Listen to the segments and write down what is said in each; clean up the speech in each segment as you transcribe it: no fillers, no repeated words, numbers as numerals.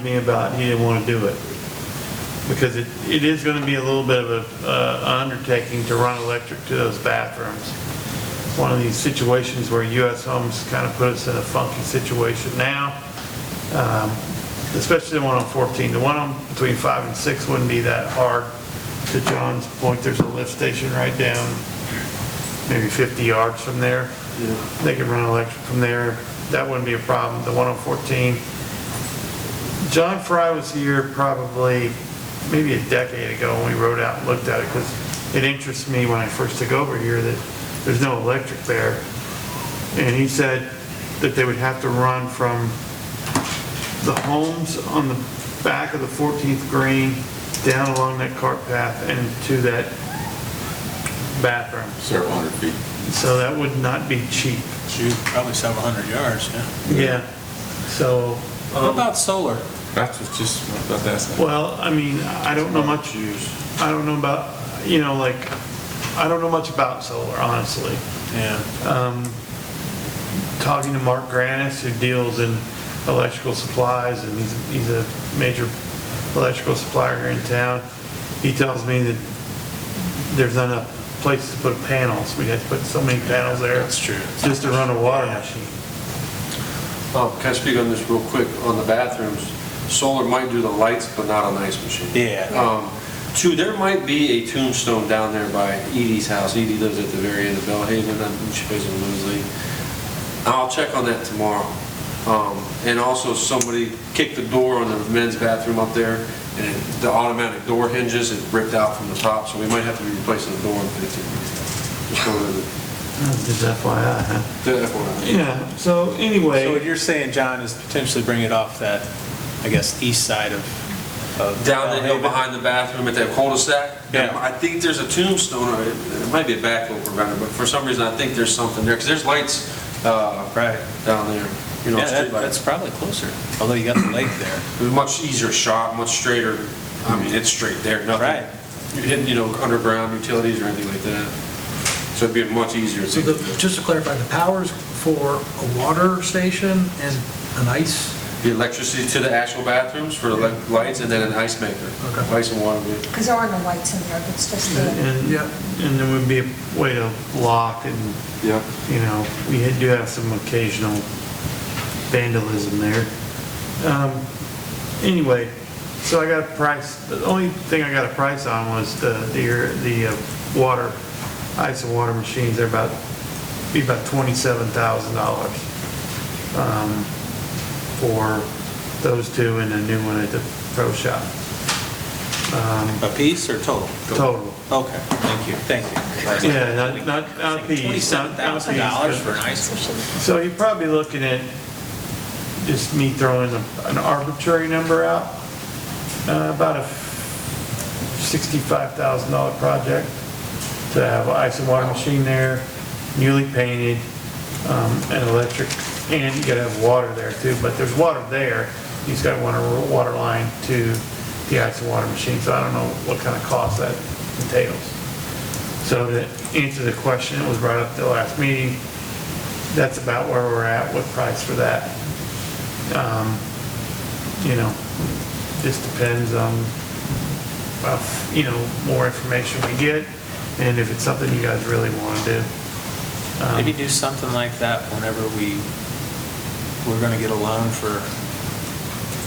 reminded me about he didn't want to do it. Because it is going to be a little bit of an undertaking to run electric to those bathrooms. It's one of these situations where U.S. Homes kind of put us in a funky situation now, especially the one on 14. The one on between 5 and 6 wouldn't be that hard. To John's point, there's a lift station right down maybe 50 yards from there. Yeah. They could run electric from there. That wouldn't be a problem. The one on 14, John Fry was here probably maybe a decade ago when we rode out and looked at it, because it interests me when I first took over here that there's no electric there. And he said that they would have to run from the homes on the back of the 14th green down along that cart path and to that bathroom. Several hundred feet. So that would not be cheap. Shoot, probably several hundred yards, yeah. Yeah. So. What about solar? That's just about that. Well, I mean, I don't know much. I don't know about, I don't know much about solar, honestly. Yeah. Talking to Mark Granis, who deals in electrical supplies, and he's a major electrical supplier here in town. He tells me that there's not enough places to put panels. We had to put so many panels there. That's true. Just to run a water machine. Can I speak on this real quick on the bathrooms? Solar might do the lights, but not on the ice machine. Yeah. Two, there might be a tombstone down there by Edie's house. Edie lives at the very end of Bellhaven, and she plays in Lindsley. I'll check on that tomorrow. And also somebody kicked the door on the men's bathroom up there, and the automatic door hinges is ripped out from the top, so we might have to be replacing the door in 15 minutes. Just go with it. Just FYI, huh? That's what I mean. Yeah, so anyway. So what you're saying, John, is potentially bring it off that, I guess, east side of Down the hill Bellhaven? behind the bathroom at that cul-de-sac. Yeah. I think there's a tombstone, or it might be a backflow preventer, but for some reason I think there's something there, because there's lights Right. down there. Yeah, Street that's lights. probably closer, although you got the lake there. It was a much easier shot, much straighter. I mean, it's straight there, nothing. Right. You're hitting, underground utilities or anything like that. So it'd be much easier. So just to clarify, the power's for a water station and an ice? The electricity to the actual bathrooms for the lights, and then an ice maker. Okay. Ice and water. Because there are no lights in there, it's just the, Yeah. And there would be a way to lock, and, Yeah. we do have some occasional vandalism there. Anyway, so I got a price, the only thing I got a price on was the water, ice and water machines. They're about $27,000 for those two, and a new one at the pro shop. A piece or total? Total. Okay, thank you. Yeah, not a piece. $27,000 for an ice machine. So you're probably looking at just me throwing an arbitrary number out, about a $65,000 project to have an ice and water machine there, newly painted, and electric, and you gotta have water there too, but there's water there. You just gotta want a water line to the ice and water machine, so I don't know what kind of cost that entails. So to answer the question, it was brought up at the last meeting, that's about where we're at with price for that. Just depends on, more information we get, and if it's something you guys really want to do. Maybe do something like that whenever we're gonna get a loan for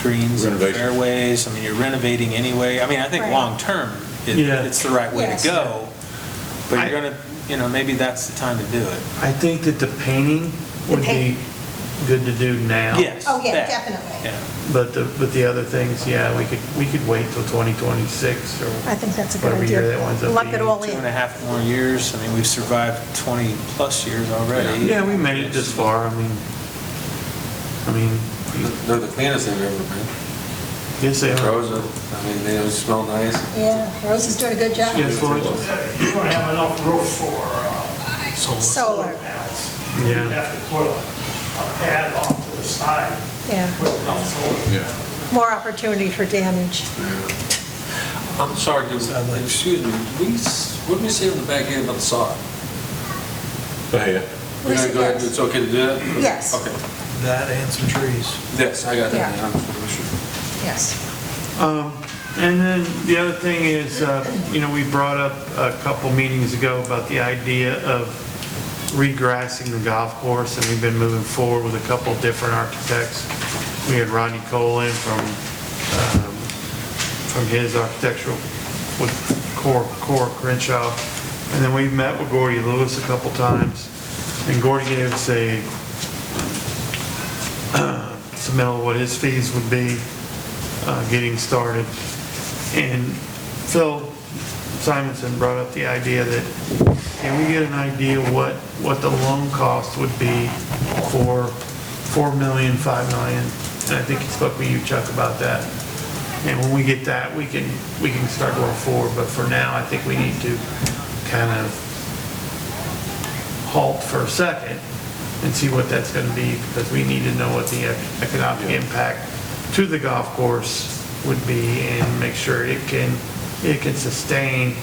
greens and Renovation. fairways. I mean, you're renovating anyway. I mean, I think Right. long-term, Yeah. it's the right way Yes. to go. But I- you're gonna, maybe that's the time to do it. I think that the painting would be paint. good to do now. Yes. oh yeah, that. definitely. Yeah. But the other things, yeah, we could wait till 2026 or I think that's a good whatever year idea. that winds up Lump it being. all 2.5 more years. I mean, we've survived 20-plus years already. Yeah, we made it this far. I mean, They're the cleanest they've ever been. yes, they are. Rosa, they always smell nice. Yeah, Rose is doing a good job. Yes, Lloyd? You don't have enough roof for Solar, panels. Yeah. You have to put a pad off to the side yeah. with enough solar. Yeah. More opportunity for damage. I'm sorry, excuse me, what did we say on the back end about the sod? Go ahead. We're gonna go ahead, it's okay to do that? Yes. Okay. That and some trees. Yes, I got that. Yeah. I'm sure. Yes. And then the other thing is, we brought up a couple meetings ago about the idea of regrassing the golf course, and we've been moving forward with a couple different architects. We had Rodney Cole in from his architectural with Core Crenshaw, and then we met with Gordy Lewis a couple times, and Gordy gave us a submittal of what his fees would be getting started. And Phil Simonson brought up the idea that, can we get an idea what the loan cost would be for 4 million, 5 million? And I think he spoke with you, Chuck, about that. And when we get that, we can start going forward. But for now, I think we need to kind of halt for a second and see what that's going to be, because we need to know what the economic impact to the golf course would be, and make sure it can sustain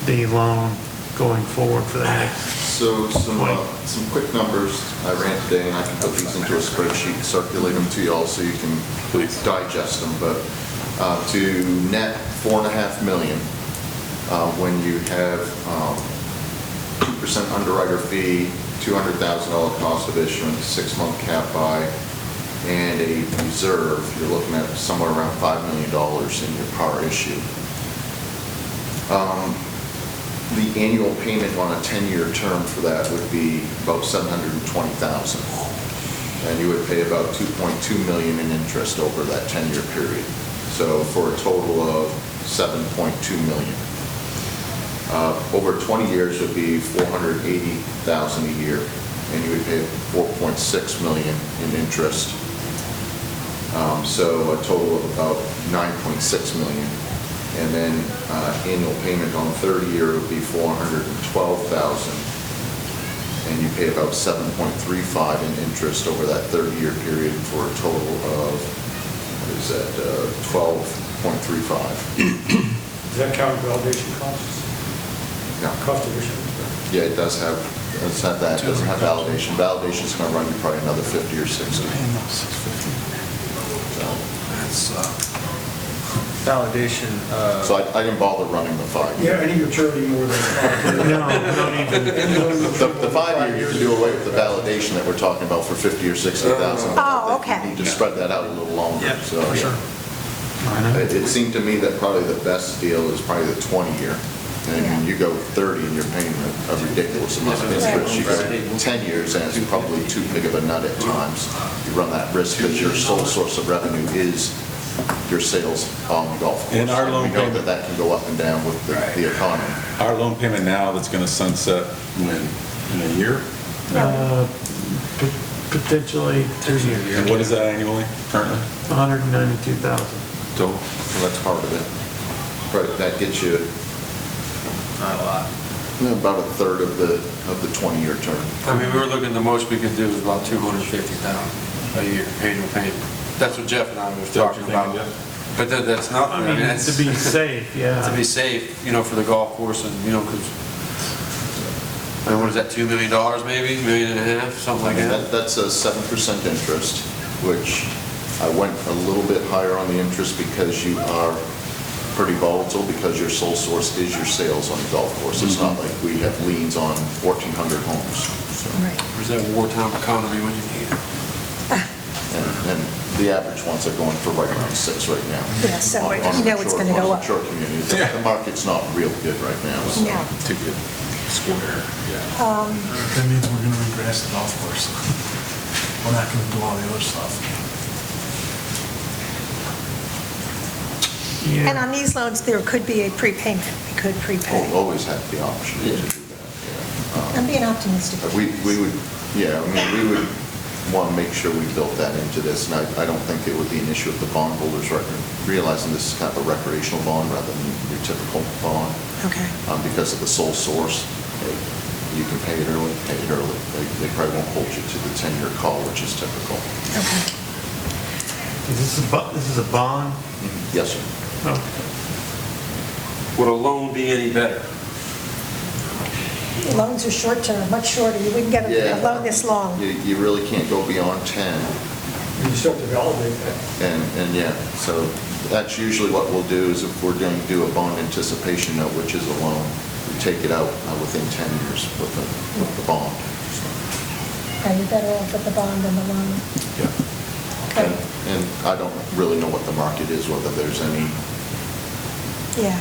the loan going forward for the next. So some quick numbers I ran today, and I can put these into a spreadsheet, circulate them to you all so you can digest them. But to net 4.5 million, when you have 2% underwriter fee, $200,000 cost of issuance, 6-month cap buy, and a reserve, you're looking at somewhere around $5 million in your par issue. The annual payment on a 10-year term for that would be about $720,000, and you would pay about $2.2 million in interest over that 10-year period. So for a total of $7.2 million. Over 20 years would be $480,000 a year, and you would pay $4.6 million in interest. So a total of about $9.6 million. And then annual payment on 30-year would be $412,000, and you pay about $7.35 in interest over that 30-year period for a total of, what is that, $12.35. Does that count validation costs? No. Cost of issuance? Yeah, it does have that. It doesn't have validation. Validation is going to run you probably another 50 or 60. That's validation. So I didn't bother running the 5 year. Yeah, any maturity more than 5 years. No, don't even. The 5 year, you can do away with the validation that we're talking about for 50 or 60,000. Oh, okay. You need to spread that out a little longer. Yep, So, for sure. It seemed to me that probably the best deal is probably the 20 year. And you go 30 and you're paying a ridiculous amount of interest. You go 10 years and it's probably too big of a nut at times. You run that risk because your sole source of revenue is your sales on the golf course. And our loan we know payment- that can go up and down with the economy. Our loan payment now that's going to sunset when? In a year? Potentially 2 years. And what is that annually currently? 192,000. Total? So that's part of it. But that gets you Not a lot. about a third of the 20-year term. I mean, we were looking, the most we could do is about $250,000 a year, annual payment. That's what Jeff and I was Is that what talking you're about. thinking, But that's not, I mean, that's, to be safe, yeah. to be safe, for the golf course and, because, what is that, $2 million maybe, $1.5 million, something like that? That's a 7% interest, which I went a little bit higher on the interest because you are pretty volatile, because your sole source is your sales on the golf course. It's not like we have liens on 1,400 homes. So. Right. Where's that wartime economy when you need it? And the average ones are going for right around 6 right now. Yeah, so On you know it's going to go up. mature communities. The market's not real good right now. So. No. Too good. Square, yeah. That means we're gonna regress the golf course. We're not gonna do all the other stuff. And Yeah. on these loans, there could be a prepayment. We could prepay. We'll always have the option to do that. Yeah. I'm being optimistic. We would, yeah, I mean, we would want to make sure we built that into this, and I don't think it would be an issue if the bondholders realizing this is kind of a recreational bond rather than your typical bond. Okay. Because of the sole source, you can pay it early, They probably won't hold you to the 10-year call, which is typical. Okay. This is a bond? Yes, sir. Oh. Would a loan be any better? Loans are short term, much shorter. You wouldn't get a Yeah. loan this long. You really can't go beyond 10. You still have to validate that. And yeah, so That's usually what we'll do, is if we're going to do a bond anticipation note, which is a loan, we take it out within 10 years with the bond. Are you better off with the bond than the loan? Yeah. Okay, And I don't really know what the market is, whether there's any, yeah.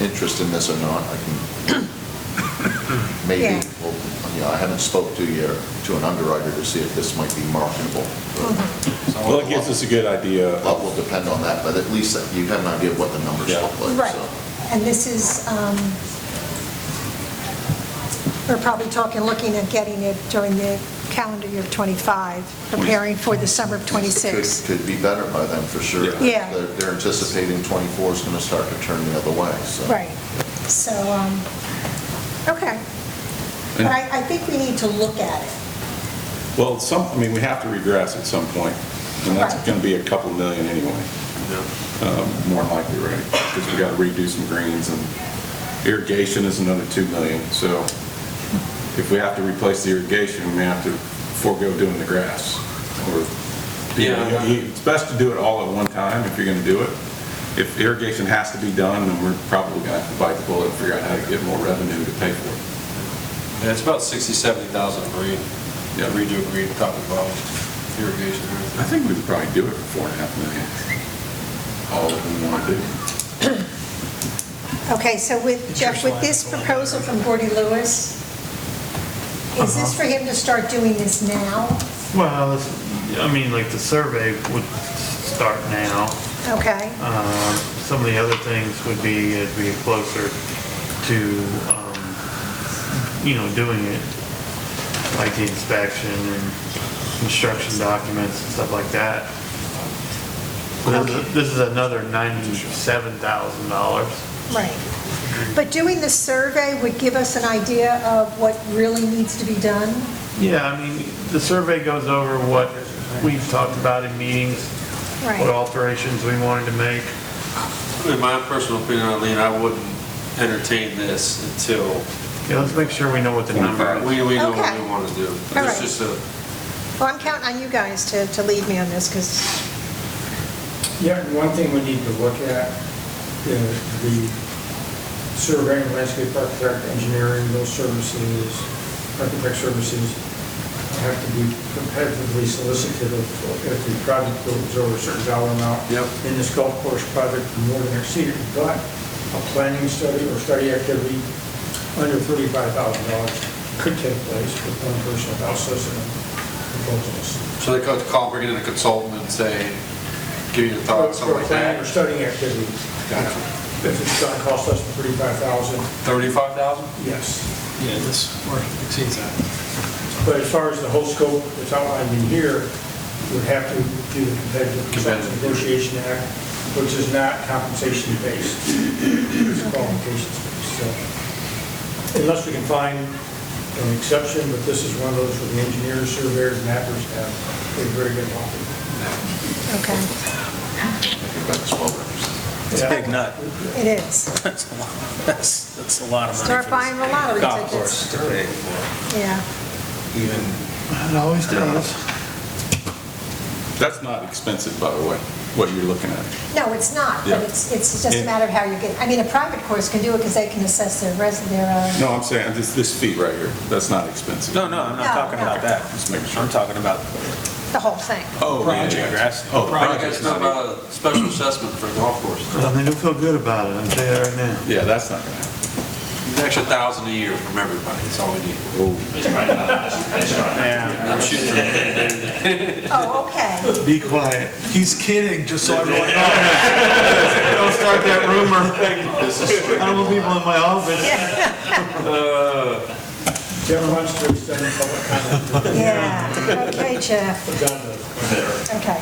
interest in this or not. I can, maybe, Yeah. I haven't spoke to an underwriter to see if this might be marketable. Well, it gives us a good idea. A lot will depend on that, but at least you have an idea of what the numbers Yeah. look like. Right, so. and this is, we're probably talking, looking at getting it during the calendar year of '25, preparing for the summer of '26. Could be better by then, for sure. Yeah. They're anticipating '24 is going to start to turn the other way, so. Right, so, okay. But I think we need to look at it. Well, we have to regress at some point, and that's Right. going to be a couple million anyway. More likely, right? Because we got to redo some greens, and irrigation is another 2 million. So if we have to replace the irrigation, we may have to forego doing the grass. Or, Yeah. It's best to do it all at one time if you're going to do it. If irrigation has to be done, then we're probably going to have to bite the bullet and figure out how to get more revenue to pay for it. Yeah, it's about 60, 70,000 a green. Yeah. Redo a green, top and bottom, irrigation, and I everything. think we would probably do it for 4.5 million. All that we want to do. Okay, so with, Jeff, with this proposal from Gordy Lewis, is this for him to start doing this now? Well, like the survey would start now. Okay, Some of the other things would be, as we get closer to, doing it, like the inspection and construction documents and stuff like that. But this is another $97,000. right. But doing the survey would give us an idea of what really needs to be done? Yeah, the survey goes over what we've talked about in meetings, what Right, alterations we wanted to make. In my personal opinion, Eileen, I wouldn't entertain this until Yeah, let's make sure we know what the number is. we know what Okay. we want to do. All It's right. just a, well, I'm counting on you guys to lead me on this, because, Yeah, one thing we need to look at, the surveying, landscape architect, engineering, those services, architect services have to be competitively solicited if the project goes over a certain dollar amount. Yep. In this golf course project, more than exceeded, but a planning study or study activity under $35,000 could take place with one person without soliciting proposals. so they could call, bring in a consultant and say, give you your thoughts, For something a like planning or that. studying activity, Gotcha. if it's going to cost less than $35,000, 35,000? yes. Yeah, this exceeds that. But as far as the whole scope that's outlined in here, you would have to do the Competitive Consultants Negotiation Act, which is not compensation-based, it's qualifications-based. So unless we can find an exception, but this is one of those where the engineers, surveyors, mappers have a very good lobby. okay, I think that's well represented. It's a big nut. it is. That's a lot, that's a lot of money. Start for buying the lottery golf tickets. course to pay for, Yeah, even, It always does. That's not expensive, by the way, what you're looking at. no, it's not, Yeah. but it's just a matter of how you get, a private course can do it because they can assess their No, I'm saying this fee right here, that's not expensive. no, I'm not No, talking no. about that. Just making sure. I'm talking about the whole thing. Oh, project grass. Oh, I project. guess not about a special assessment for a golf course. They don't feel good about it, I'll tell you that right now. Yeah, that's not gonna happen. An extra 1,000 a year from everybody, that's all we need. Yeah. I'm shooting for Oh, okay. Be quiet. He's kidding, just so everyone knows. Don't start that rumor. I don't want people in my office. Jeff wants to extend public comment. Yeah, okay, Jeff, John does. okay.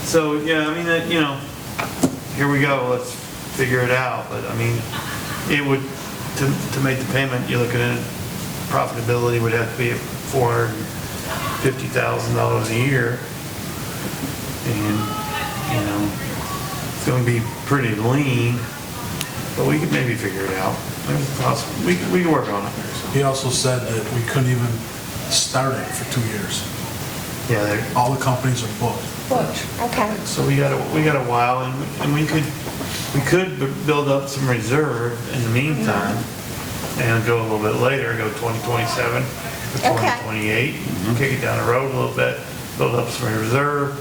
So, yeah, here we go, let's figure it out, but it would, to make the payment, you're looking at profitability would have to be at $450,000 a year. And, it's gonna be pretty lean, but we could maybe figure it out. It's possible, we can work on it. He also said that we couldn't even start it for 2 years. Yeah, All the companies are booked. Booked, okay. so we got a while, and we could build up some reserve in the meantime, and go a little bit later, go 2027 or Okay. 2028, kick it down the road a little bit, build up some reserve,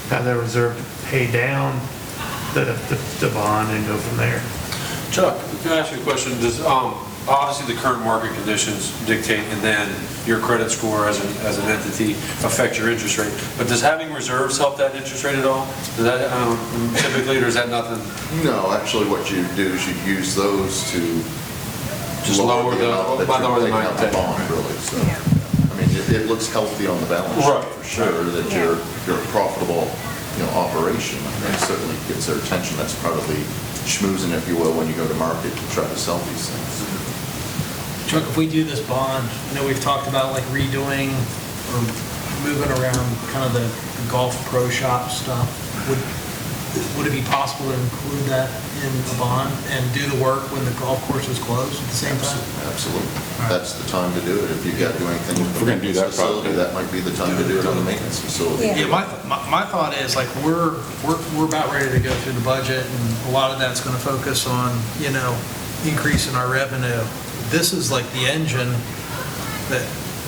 have that reserve pay down the bond, and go from there. Chuck, can I ask you a question? Does, obviously the current market conditions dictate, and then your credit score as an entity affect your interest rate, but does having reserves help that interest rate at all? Does that, typically, or is that nothing? No, actually, what you do is you use those to Just lower the- amount that by you're lower the taking out the amount. bond, really, so. I mean, it looks healthy on the balance sheet, Right. for sure, that you're a profitable, operation, and it certainly gets their attention. That's probably schmoozing, if you will, when you go to market to try to sell these things. Chuck, if we do this bond, we've talked about like redoing or moving around kind of the golf pro shop stuff. Would it be possible to include that in the bond and do the work when the golf course is closed at the same time? Absolutely. That's the time to do it. If you've got to do anything with the We're gonna do maintenance that facility, project. that might be the time to do it on the maintenance facility. Yeah. Yeah, my thought is like we're about ready to go through the budget, and a lot of that's going to focus on, increasing our revenue. This is like the engine that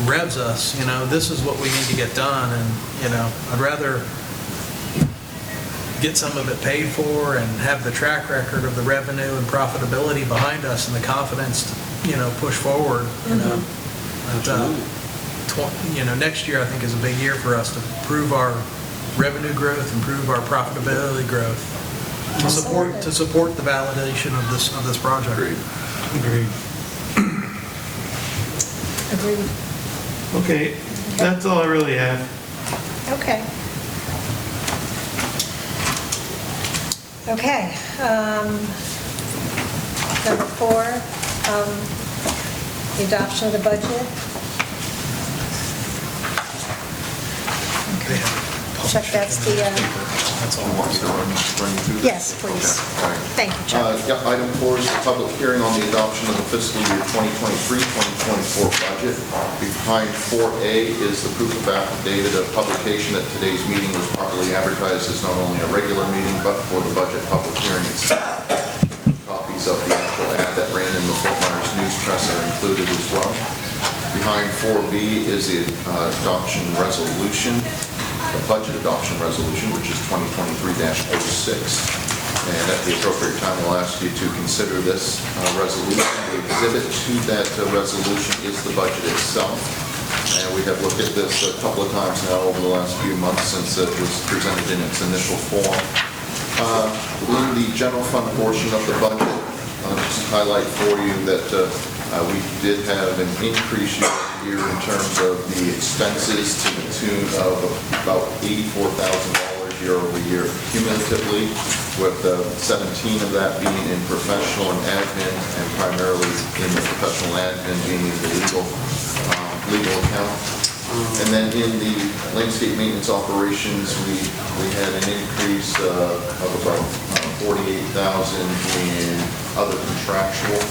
revs us, this is what we need to get done, and, I'd rather get some of it paid for and have the track record of the revenue and profitability behind us and the confidence to, push forward, But, next year I think is a big year for us to prove our revenue growth, improve our profitability growth, to support the validation of this project. Agreed. Agreed. Okay, that's all I really have. Okay. Okay. Number 4, the adoption of the budget. They have Chuck, that's the, That's all. Want me to run through this? yes, please. Okay, all right. Thank you, Chuck. Yeah, item 4 is the public hearing on the adoption of the fiscal year 2023-2024 budget. Behind 4A is the proof of affidavit of publication that today's meeting was properly advertised as not only a regular meeting, but for the budget public hearing itself. Copies of the actual ad that ran in the Fort Myers News Press are included as well. Behind 4B is the adoption resolution, the budget adoption resolution, which is 2023-06. And at the appropriate time, we'll ask you to consider this resolution. The exhibit to that resolution is the budget itself. And we have looked at this a couple of times now over the last few months since it was presented in its initial form. In the general fund portion of the budget, just highlight for you that we did have an increase year in terms of the expenses to the tune of about $84,000 year over year cumulatively, with 17 of that being in professional and admin, and primarily in the professional admin being in the legal account. And then in the landscape maintenance operations, we had an increase of about $48,000 in other contractual.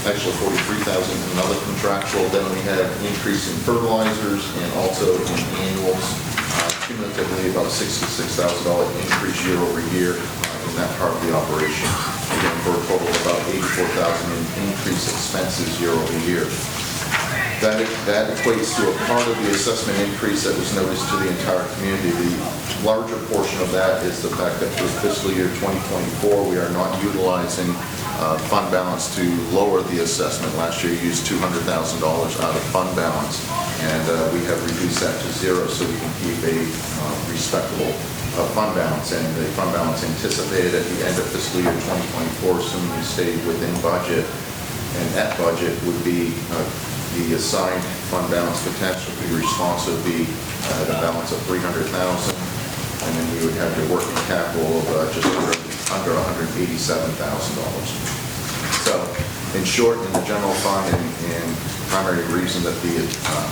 Actually $43,000 in other contractual. Then we had an increase in fertilizers and also in annuals. Cumulatively about $66,000 increase year over year in that part of the operation. Again, for a total of about $84,000 in increased expenses year over year. That equates to a part of the assessment increase that was noticed to the entire community. The larger portion of that is the fact that for fiscal year 2024, we are not utilizing fund balance to lower the assessment. Last year, we used $200,000 out of fund balance, and we have reduced that to zero so we can keep a respectable fund balance. And the fund balance anticipated at the end of fiscal year 2024, assuming we stayed within budget, and at budget would be the assigned fund balance potential to be responsive be at a balance of $300,000, and then we would have the working capital of just under $187,000. So, in short, in the general fund, and primary reason that the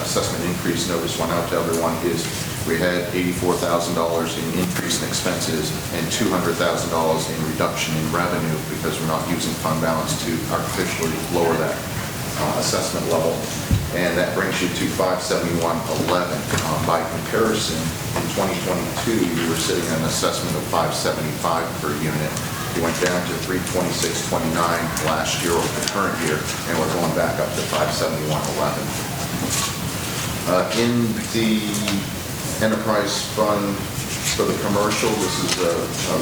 assessment increase notice went out to everyone is we had $84,000 in increase in expenses and $200,000 in reduction in revenue because we're not using fund balance to artificially lower that assessment level. and that brings you to 571.11. By comparison, in 2022, you were sitting at an assessment of 575 per unit. You went down to 326.29 last year over the current year, and we're going back up to 571.11. In the enterprise fund for the commercial, this is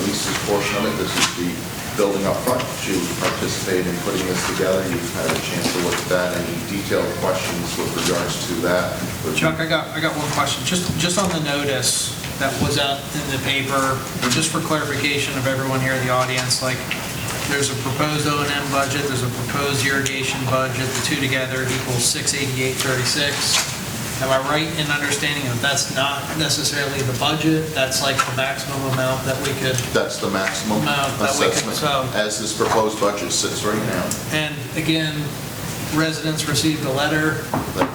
Lisa's portion of it. This is the building up front. She participated in putting this together. You've had a chance to look at that. Any detailed questions with regards to that? Chuck, I got one question. Just on the notice that was out in the paper, just for clarification of everyone here in the audience, like, there's a proposed O&M budget, there's a proposed irrigation budget, the two together equals 688.36. Am I right in understanding that that's not necessarily the budget, that's like the maximum amount that we could? That's the maximum Amount that we could, assessment, as this proposed budget sits right now. And again, residents received a letter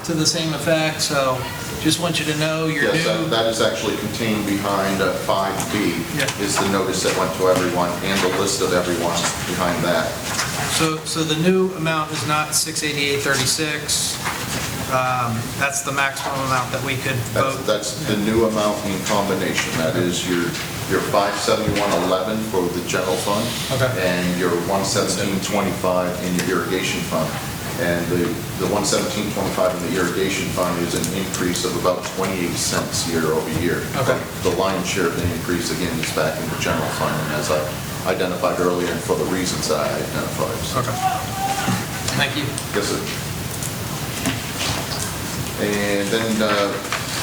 to the same effect, so just want you to know your Yes, new... that is actually contained behind 5B, Yeah. is the notice that went to everyone and the list of everyone behind that. So the new amount is not 688.36. That's the maximum amount that we could vote. That's the new amount in combination. That is your 571.11 for the general fund. Okay. And your 117.25 in your irrigation fund. And the 117.25 in the irrigation fund is an increase of about 28 cents year over year. Okay. The lion's share of the increase, again, is back in the general fund, and as I identified earlier, and for the reasons that I identified. So. Okay. Thank you. Yes, sir. And then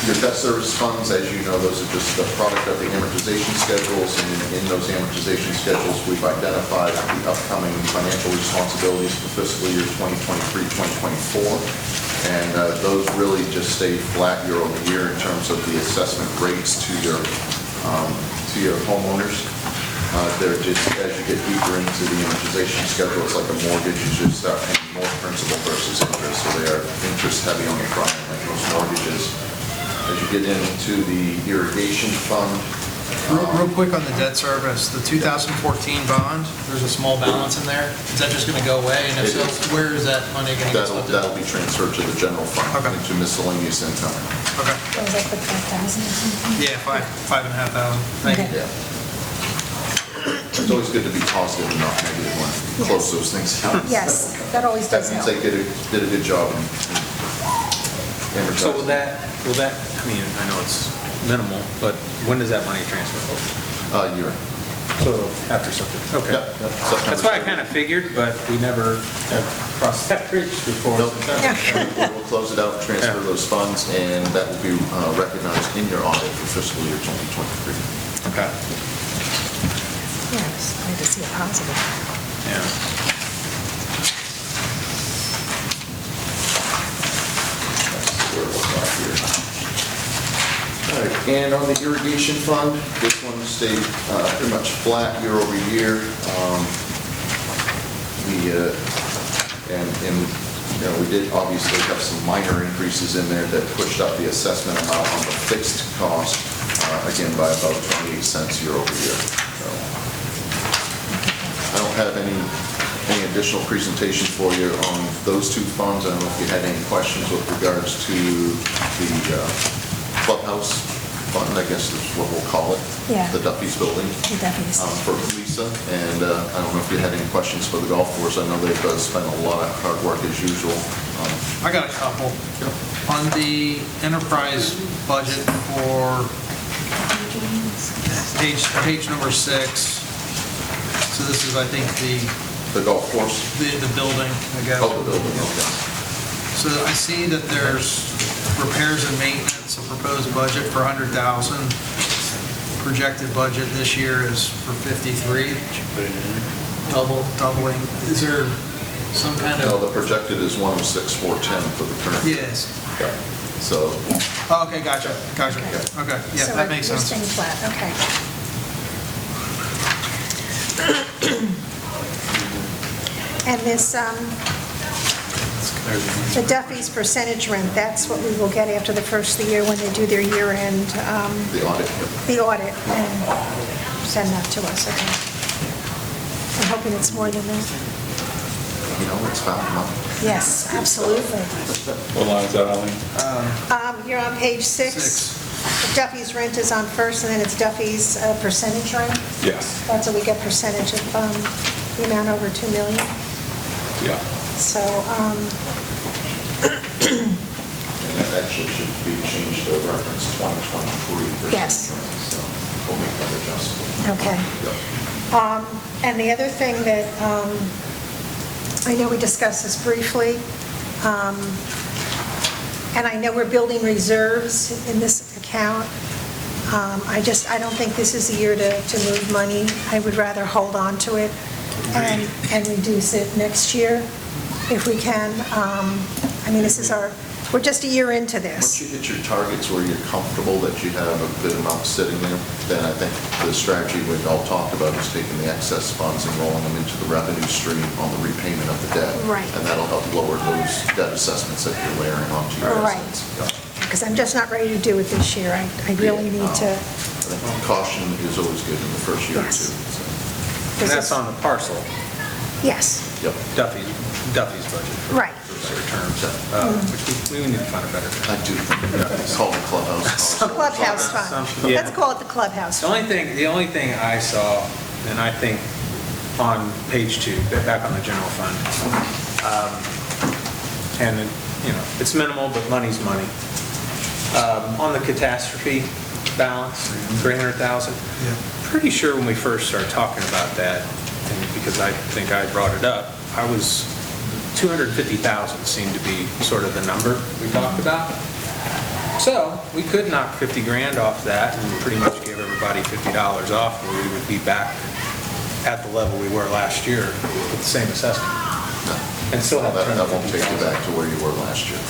your debt service funds, as you know, those are just the product of the amortization schedules, and in those amortization schedules, we've identified the upcoming financial responsibilities for fiscal year 2023-2024, and those really just stay flat year over year in terms of the assessment rates to your homeowners. They're just, as you get deeper into the amortization schedule, it's like a mortgage, you just start paying more principal versus interest, so they are interest heavy on the front end, like most mortgages. As you get into the irrigation fund. Real quick on the debt service, the 2014 bond, there's a small balance in there. Is that just going to go away? And if so, where is that money going to get spent? That'll be transferred to the general fund, Okay. into miscellaneous income. Okay. Was that the 5,000 or something? Yeah, 5,500. Thank you. Yeah. It's always good to be positive and not negative when you close those things out. Yes, that always That does means help. they did a good job in So amortizing. will that, I mean, I know it's minimal, but when does that money transfer over? Year. So after something, okay. Yeah, September. That's what I kind of figured, but we never have crossed that bridge before. Nope. We'll close it out, transfer those funds, and that will be recognized in your audit for fiscal year 2023. Okay. Yeah, it's glad to see a positive. Yeah. Where was that here? All right, and on the irrigation fund, this one stayed pretty much flat year over year. We did obviously have some minor increases in there that pushed up the assessment amount on the fixed cost, again, by about 28 cents year over year. So, I don't have any additional presentations for you on those two funds. I don't know if you had any questions with regards to the clubhouse fund, I guess is what we'll call it. Yeah. The Duffy's building. The Duffy's. For Lisa, and I don't know if you had any questions for the golf course. I know they've spent a lot of hard work as usual. I got a couple. On the enterprise budget for page number 6, so this is, I think, The golf course? the building, I guess. Oh, the building, okay. So I see that there's repairs and maintenance, a proposed budget for 100,000. Projected budget this year is for 53. Doubling. Is there some kind No, of? the projected is 106,410 for the current. Yes. Okay. So, Oh, okay, gotcha. Okay, yeah, So that makes we're sense. staying flat, okay. And this, the Duffy's percentage rent, that's what we will get after the first of the year when they do their year-end, the audit. the audit, and send that to us, okay? I'm hoping it's more than that. It's found money. Yes, absolutely. What line is that, Eileen? You're on page 6. Duffy's rent is on first, and then it's Duffy's percentage rent. Yes. That's what we get percentage of the amount over 2 million. Yeah. So, And that actually should be changed to reference 2023. Yes. So we'll make that adjustment. okay. Yep. And the other thing that, I know we discussed this briefly, and I know we're building reserves in this account. I don't think this is the year to move money. I would rather hold on to it and reduce it next year if we can. I mean, we're just a year into Once you this. hit your targets where you're comfortable that you have a good amount sitting there, then I think the strategy we've all talked about is taking the excess funds and rolling them into the revenue stream on the repayment of the debt. Right. And that'll help lower those debt assessments that you're layering onto your Right. assets. Yeah. Because I'm just not ready to do it this year. I really need to. I think caution is always good in the first year or Yes. two. so. And that's on the parcel, Yes, Yep. Duffy's budget right. for terms, which we need to find a better term. I do think call it clubhouse. Clubhouse fund. Yeah. Let's call it the clubhouse The fund. only thing I saw, and I think on page 2, back on the general fund, and, it's minimal, but money's money. On the catastrophe balance, 300,000, pretty sure when we first started talking about that, and because I think I brought it up, 250,000 seemed to be sort of the number we talked about. So we could knock 50 grand off that and pretty much give everybody $50 off, where we would be back at the level we were last year with the same assessment. And still have That won't take you 250,000. back to where you were last year.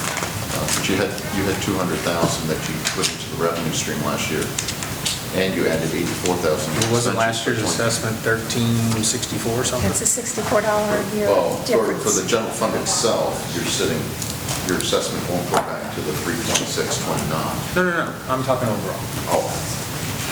But you had 200,000 that you put into the revenue stream last year, and you added 84,000. Wasn't last year's assessment 1364 or something? It's a $64 a year Oh, for the difference. general fund itself, your assessment won't go back to the 32629. No, I'm talking overall. Oh,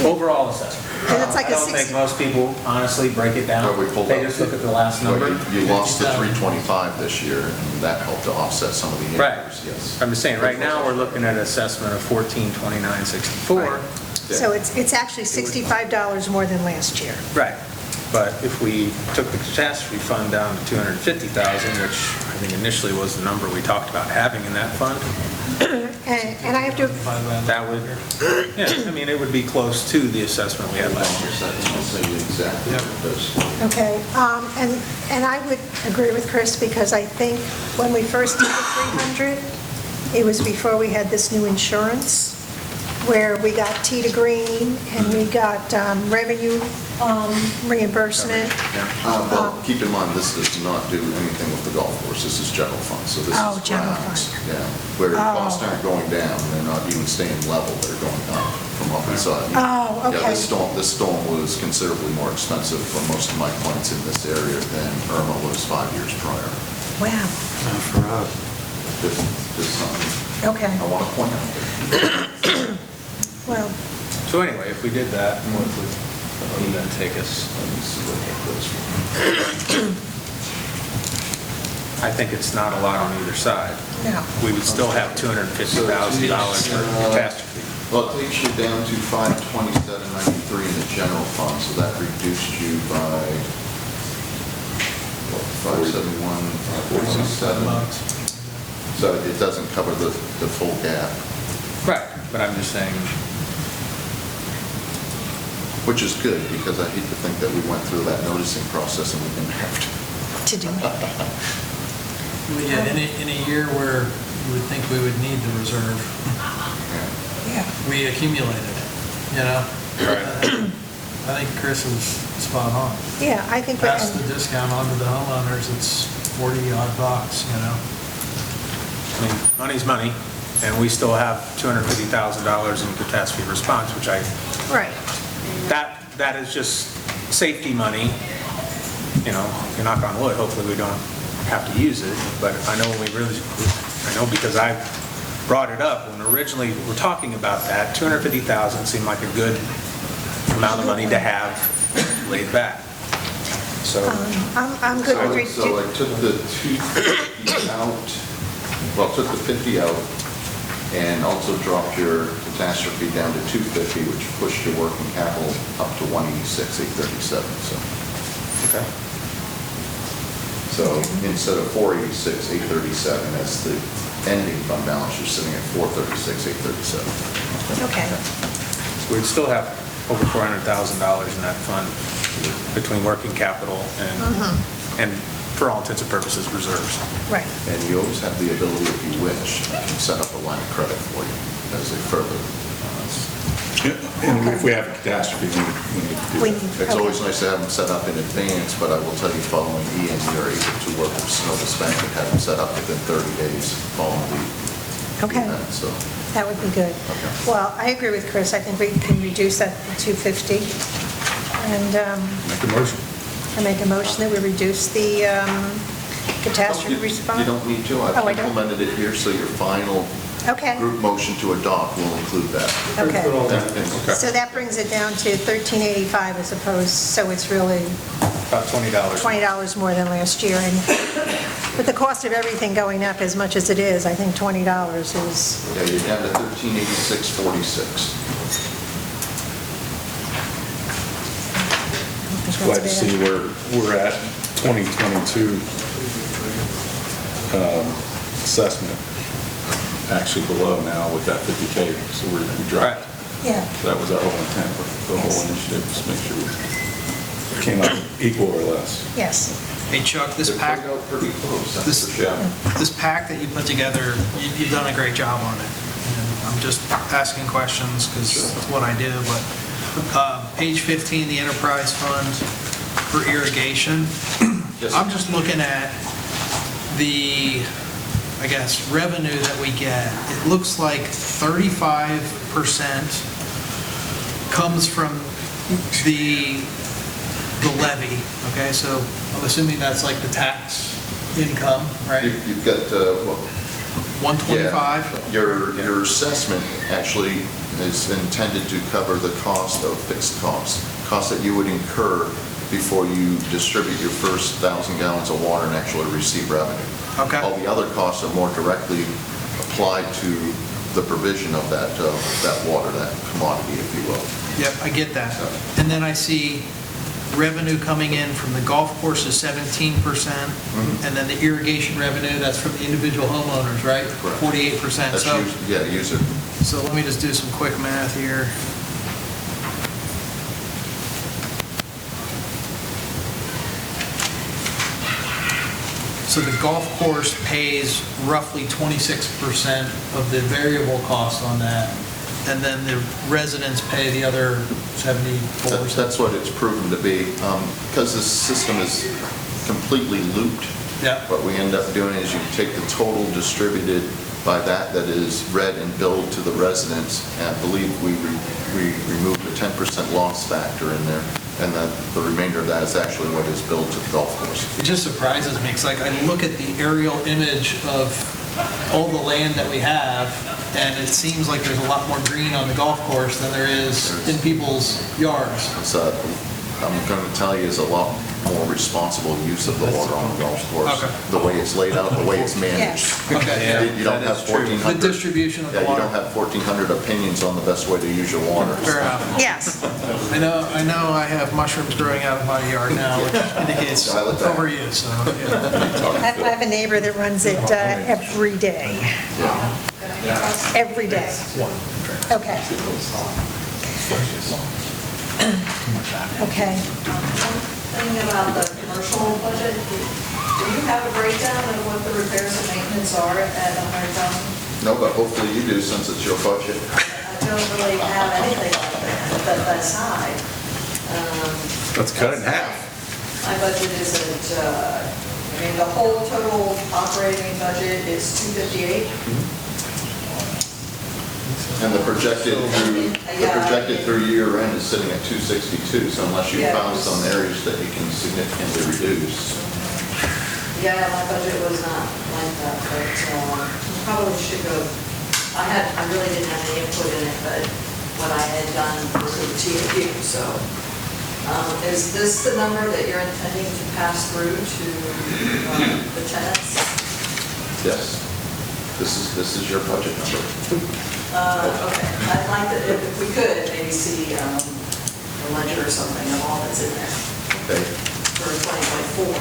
Overall assessment. And it's like I a don't think 60 most people honestly break it down. Where we pulled They up just the- look at the last number. well, you lost the 325 this year, and that helped to offset some of the Right. increase, yes. I'm just saying, right now, we're looking at an assessment of 1429.64. So it's actually $65 more than last year. Right. But if we took the catastrophe fund down to 250,000, which I think initially was the number we talked about having in that fund, And I have to, that would, it would be close to the assessment we had last year. I'll tell you exactly what it does. okay, and I would agree with Chris, because I think when we first did the 300, it was before we had this new insurance, where we got T to green, and we got revenue reimbursement. Well, keep in mind, this does not do anything with the golf course. This is general fund, so this is Oh, general grounds. fund. Yeah, where Oh. costs aren't going down, they're not even staying level, they're going up from up inside. Oh, okay. Yeah, this storm was considerably more expensive for most of my clients in this area than Irma was 5 years prior. Wow, For us. Just something okay, I want to point out. well, So anyway, if we did that, what would that take us? Let me see what that goes for. I think it's not a lot on either side. no. We would still have $250,000 for catastrophe. Well, it takes you down to 527.93 in the general fund, so that reduced you by, what, 571, 47. So it doesn't cover the full gap, Right, but I'm just saying, which is good, because I hate to think that we went through that noticing process and we didn't have to. To do it. Well, yeah, in a year where you would think we would need the reserve, Yeah. we accumulated it, you know? I think Chris is spot on. Yeah, I think, Pass the discount on to the homeowners, it's 40 odd bucks, you know? I mean, money's money, and we still have $250,000 in catastrophe response, which right, that is just safety money. If you knock on wood, hopefully we don't have to use it, but I know because I brought it up, when originally we were talking about that, 250,000 seemed like a good amount of money to have laid back. So, I'm good with So I took the 250 out, well, took the 50 out, and also dropped your catastrophe down to 250, which pushed your working capital up to 186,837, so. okay. So instead of 486,837, that's the ending fund balance, you're sitting at 436,837. Okay. So we'd still have over $400,000 in that fund between working capital and for all intents and purposes, reserves. Right. And you always have the ability, if you wish, to set up a line of credit for you as a further. And if we have a catastrophe, we need to do We that. need- It's always nice to have them set up in advance, but I will tell you, following Ian, you're able to work with Synovus Bank and have them set up within 30 days following the Okay. event, so. That would be good. Okay. Well, I agree with Chris. I think we can reduce that to 250. And Make a motion. I make a motion that we reduce the catastrophe response. You don't need to, Oh, I've I don't? implemented it here, so your final Okay, group motion to adopt will include that. okay. Okay. So that brings it down to $13.85 as opposed, so it's really About $20. $20 more than last year. And with the cost of everything going up as much as it is, I think $20 is, Yeah, you're down to 1386.46. Glad to see where we're at 2022 assessment, actually below now with that 50K, so we dropped. yeah. That was our whole intent with the whole initiative, just make sure we came out equal or less. Yes. Hey Chuck, this They're pack, coming out pretty close, that's this- for sure. this pack that you put together, you've done a great job on it. And I'm just asking questions because that's what I do, but page 15, the enterprise fund for irrigation. Yes. I'm just looking at the, I guess, revenue that we get. It looks like 35% comes from the levy, okay? So I'm assuming that's like the tax income, right? You've got, well, 125? yeah, your assessment actually is intended to cover the cost of fixed costs that you would incur before you distribute your first 1,000 gallons of water and actually receive revenue. Okay. All the other costs are more directly applied to the provision of that water, that commodity, if you will. Yep, I get that. And then I see revenue coming in from the golf course is 17%, and then the irrigation revenue, that's from the individual homeowners, right? Correct. 48%. That's So, user. so let me just do some quick math here. So the golf course pays roughly 26% of the variable cost on that, and then the residents pay the other 74%. That's what it's proven to be. Because this system is completely looped, Yeah. what we end up doing is you take the total distributed by that is read and billed to the residents, and I believe we removed the 10% loss factor in there, and then the remainder of that is actually what is billed to the golf course. It just surprises me, because like I look at the aerial image of all the land that we have, and it seems like there's a lot more green on the golf course than there is in people's yards. It's, I'm going to tell you, is a lot more responsible use of the water on the golf course. Okay. The way it's laid out, the way it's managed. Yes. Okay, You don't have The 1,400. distribution of the Yeah, you water. don't have 1,400 opinions on the best way to use your water. Fair enough. Yes. I know I have mushrooms growing out of my yard now, which indicates I look back. overuse, so, yeah. I have a neighbor that runs it every day. Every day. Okay. Okay. Thinking about the commercial budget, do you have a breakdown of what the repairs and maintenance are at 100,000? No, but hopefully you do, since it's your budget. I don't really have anything like that side. Let's cut it in half. My budget isn't, the whole total operating budget is 258. And the projected through year end is sitting at 262, so unless you Yeah. found some areas that you can significantly reduce. Yeah, my budget was not like that, but probably should go, I really didn't have any input in it, but what I had done was with TAU, so Is this the number that you're intending to pass through to the tenants? Yes. This is your budget number. Okay, I'd like to, if we could, maybe see a ledger or something of all that's in there Okay? for 2024.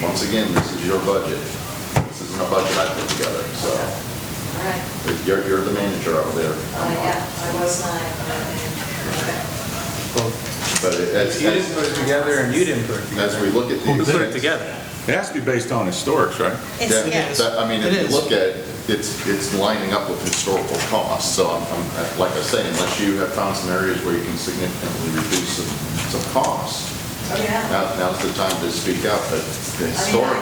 Once again, this is your budget. This isn't a budget I put together, so All right. you're the manager over there. Yeah, I was not, okay. But as You didn't put it together and you didn't put it together. as we look at Who these put it things. together? It has to be based on historics, right? It's, Yeah, yes. I mean, if It you is. look at it, it's lining up with historical costs. So like I say, unless you have found some areas where you can significantly reduce some costs, Oh, yeah. now's the time to speak up. But I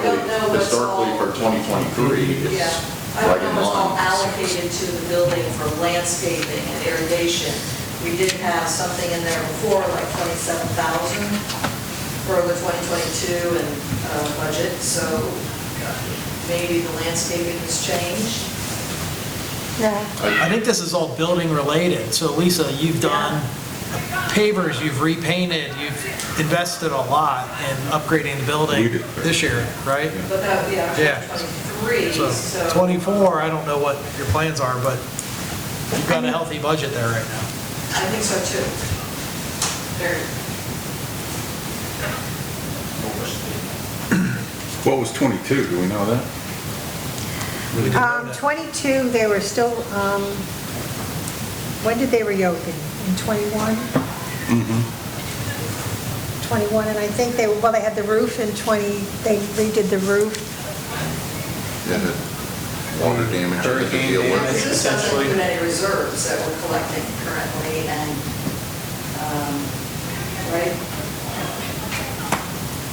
don't know what's historically all- for 2023, Yeah, it's I right don't in know what's all line. allocated to the building for landscaping and irrigation. We did have something in there before, like 27,000 for the 2022 and budget, so maybe the landscaping has changed. No. I think this is all building related. So Lisa, you've done pavers, you've repainted, you've invested a lot in upgrading the We building did. this year, right? But that would be after Yeah. 23, So so. 24, I don't know what your plans are, but you've got a healthy budget there right now. I think so too. Very. What was 22, do we know that? 22, they were still, when did they reopen? In 21? 21, and I think they had the roof in they redid the roof. Yeah, the water damage you had to deal with. This doesn't include any reserves that we're collecting currently, and, right?